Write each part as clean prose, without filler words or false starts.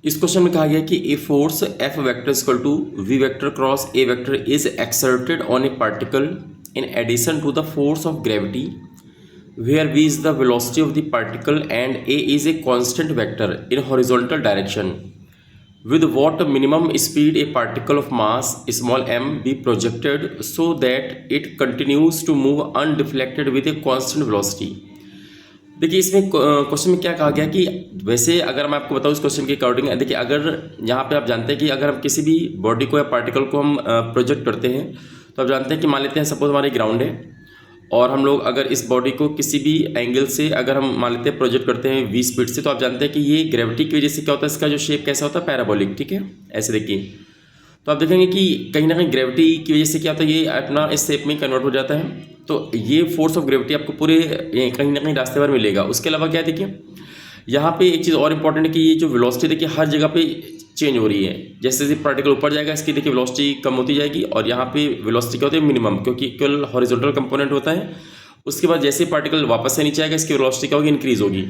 इस क्वेश्चन में कहा गया कि a force F vector equal to V vector cross A vector is exerted on a particle in addition to the force of gravity where v is the velocity of the particle and a is a constant vector in horizontal direction. With what minimum speed a particle of mass small m be projected so that it continues to move undeflected with a constant velocity. देखिए इसमें question में क्या कहा गया कि वैसे अगर मैं आपको बताऊँ इस क्वेश्चन के अकॉर्डिंग, देखिए अगर यहाँ पे आप जानते हैं कि अगर हम किसी भी बॉडी को या पार्टिकल को हम प्रोजेक्ट करते हैं तो आप जानते हैं कि मान लेते हैं सपोज हमारी ग्राउंड है और हम लोग अगर इस बॉडी को किसी भी एंगल से अगर हम मान लेते हैं प्रोजेक्ट करते हैं v स्पीड से, तो आप जानते हैं कि ये ग्रेविटी की वजह से क्या होता है, इसका जो शेप कैसा होता है, पैराबोलिक। ठीक है, ऐसे देखिए तो आप देखेंगे कि कहीं ना कहीं ग्रेविटी की वजह से क्या होता है, ये अपना इस शेप में कन्वर्ट हो जाता है। तो ये फोर्स ऑफ ग्रेविटी आपको पूरे कहीं ना कहीं रास्ते भर मिलेगा। उसके अलावा क्या है, देखिए यहाँ पे एक चीज़ और इंपॉर्टेंट है कि ये जो वेलोसिटी देखिए हर जगह पे चेंज हो रही है। जैसे जैसे पार्टिकल ऊपर जाएगा इसकी देखिए वेलोसिटी कम होती जाएगी और यहाँ पे वेलोसिटी क्या होती है, मिनिमम, क्योंकि इक्वल हॉरिजॉन्टल कंपोनेंट होता है। उसके बाद जैसे पार्टिकल वापस से नीचे आएगा इसकी वेलोसिटी क्या होगी, इंक्रीज होगी।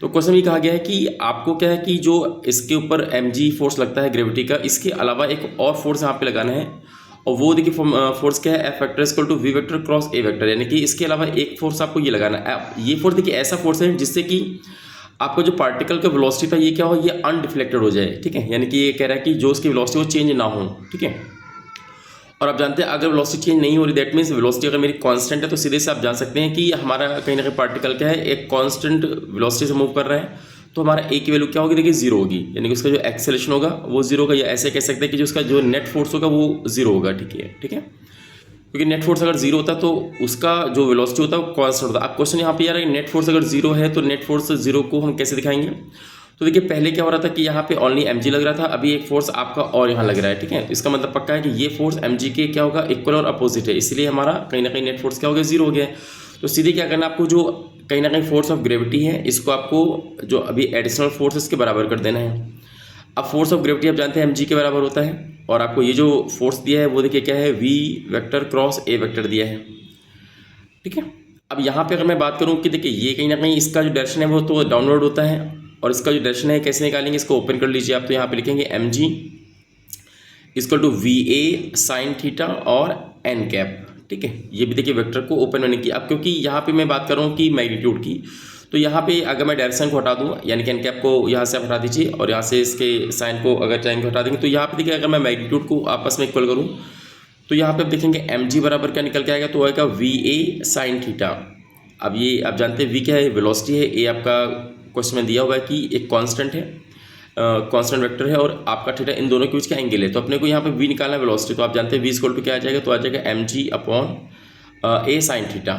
तो क्वेश्चन ये कहा गया है कि आपको क्या है कि जो इसके ऊपर mg फोर्स लगता है ग्रेविटी का, इसके अलावा एक और फोर्स यहाँ पे लगाना है और वो देखिए फोर्स क्या है, F vector equal to V vector cross A vector, यानी कि इसके अलावा एक फोर्स आपको ये लगाना है। ये फोर्स देखिए ऐसा फोर्स है जिससे कि आपको जो पार्टिकल का वेलोसिटी था ये क्या हो, ये अनडिफ्लेक्टेड हो जाए। ठीक है, यानी कि ये कह रहा है कि जो उसकी वेलोसिटी वो चेंज ना हो। ठीक है, और आप जानते हैं अगर वेलोसिटी चेंज नहीं हो रही, दैट मीन्स वेलोसिटी अगर मेरी कांस्टेंट है, तो सीधे से आप जान सकते हैं कि हमारा कहीं ना कहीं पार्टिकल क्या है, एक कांस्टेंट वेलोसिटी से मूव कर रहा है। तो हमारा ए की वैल्यू क्या होगी, देखिए जीरो होगी, यानी कि उसका जो एक्सेलेरेशन होगा वो जीरो होगा, या ऐसे कह सकते हैं कि जो उसका जो नेट फोर्स होगा वो जीरो होगा। ठीक है, क्योंकि नेट फोर्स अगर जीरो होता है तो उसका जो वेलोसिटी होता है वो कांस्टेंट होता है। अब क्वेश्चन यहाँ पे यार नेट फोर्स अगर जीरो है तो नेट फोर्स जीरो को हम कैसे दिखाएंगे। तो देखिए पहले क्या हो रहा था कि यहाँ पे ओनली mg लग रहा था, अभी एक फोर्स आपका और यहाँ लग रहा है। ठीक है, तो इसका मतलब पक्का है कि ये फोर्स mg के क्या होगा, इक्वल और अपोजिट है, इसलिए हमारा कहीं ना कहीं नेट फोर्स क्या हो गया, जीरो हो गया। तो सीधे क्या करना, आपको जो कहीं ना कहीं फोर्स ऑफ ग्रेविटी है इसको आपको जो अभी एडिशनल फोर्स इसके बराबर कर देना है। अब फोर्स ऑफ ग्रेविटी आप जानते हैं mg के बराबर होता है और आपको ये जो फोर्स दिया है वो देखिए क्या है, v vector cross a vector दिया है। ठीक है, अब यहाँ पे अगर मैं बात करूँ कि देखिए ये कहीं ना कहीं इसका जो डायरेक्शन है वो तो डाउनवर्ड होता है और इसका जो डायरेक्शन है कैसे निकालेंगे, इसको ओपन कर लीजिए आप। तो यहाँ पे लिखेंगे mg equal to V A sine theta और एन कैप। ठीक है, ये भी देखिए वेक्टर को ओपन मैंने किया। अब क्योंकि यहाँ पे मैं बात कर रहा हूँ कि मैग्नीट्यूड की, तो यहाँ पे अगर मैं डायरेक्शन को हटा दूँ, यानी कि एन कैप को यहाँ से आप हटा दीजिए और यहाँ से इसके साइन को अगर टाइम को हटा देंगे, तो यहाँ पे देखिए अगर मैं मैग्नीट्यूड को आपस में इक्वल करूँ तो यहाँ पे आप देखेंगे mg बराबर क्या निकल के आएगा, तो आएगा वी ए साइन थीटा। अब ये आप जानते हैं v क्या है, वेलोसिटी है, ए आपका क्वेश्चन में दिया हुआ है कि एक कांस्टेंट है, कांस्टेंट वेक्टर है और आपका थीटा, इन दोनों के बीच का एंगल है। तो अपने को यहाँ पे v निकालना है वेलोसिटी, तो आप जानते हैं v इक्वल टू क्या आ जाएगा, तो आ जाएगा mg upon a sine theta.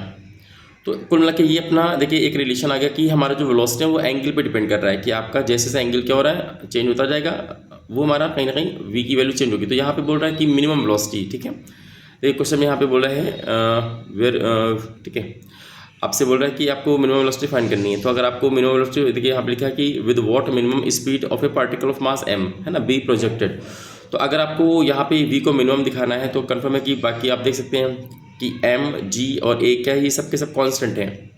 तो कुल मिला के ये अपना देखिए एक रिलेशन आ गया कि हमारा जो वेलोसिटी है वो एंगल पे डिपेंड कर रहा है कि आपका जैसे जैसे एंगल क्या हो रहा है चेंज होता जाएगा, वो हमारा कहीं ना कहीं v की वैल्यू चेंज होगी। तो यहाँ पे बोल रहा है कि मिनिमम वेलोसिटी। ठीक है, एक क्वेश्चन में यहाँ पे बोल रहा है वेयर, ठीक है, आपसे बोल रहा है कि आपको मिनिमम वेलोसिटी फाइंड करनी है। तो अगर आपको मिनिमम वेलोसिटी देखिए यहाँ पे लिखा है कि with what minimum speed of A particle of mass m है ना, बी प्रोजेक्टेड। तो अगर आपको यहाँ पे v को मिनिमम दिखाना है तो कन्फर्म है कि बाकी आप देख सकते हैं कि m g और a क्या है, ये सब के सब कॉन्स्टेंट हैं।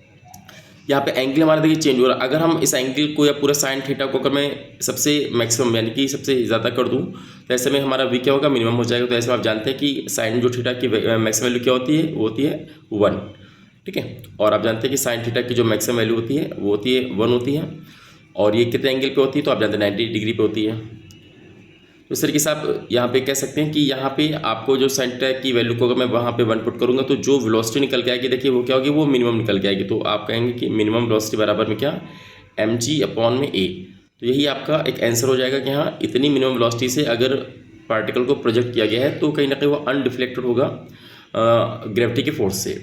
यहाँ पे एंगल हमारा देखिए चेंज हो रहा है। अगर हम इस एंगल को या पूरा साइन थीटा को अगर मैं सबसे मैक्सिमम यानी कि सबसे ज़्यादा कर दूँ तो ऐसे में हमारा v क्या होगा, मिनिमम हो जाएगा। तो ऐसे में आप जानते हैं कि साइन जो थीटा की मैक्सिमम वैल्यू क्या होती है, वो होती है 1। ठीक है, और आप जानते हैं कि साइन थीटा की जो मैक्सिमम वैल्यू होती है वो होती है 1 होती है, और ये कितने एंगल पे होती है, तो आप जानते हैं 90 डिग्री पे होती है। तो इस तरीके से आप यहाँ पे कह सकते हैं कि यहाँ पे आपको जो साइन थीटा की वैल्यू को अगर मैं वहाँ पे 1 पुट करूँगा तो जो वेलोसिटी निकल के आएगी देखिए वो क्या होगी, वो मिनिमम निकल के आएगी। तो आप कहेंगे कि मिनिमम वेलोसिटी बराबर में क्या, mg अपॉन में a। तो यही आपका एक आंसर हो जाएगा कि हाँ इतनी मिनिमम वेलोसिटी से अगर पार्टिकल को प्रोजेक्ट किया गया है तो कहीं ना कहीं वो अनडिफ्लेक्टेड होगा ग्रेविटी के फोर्स से।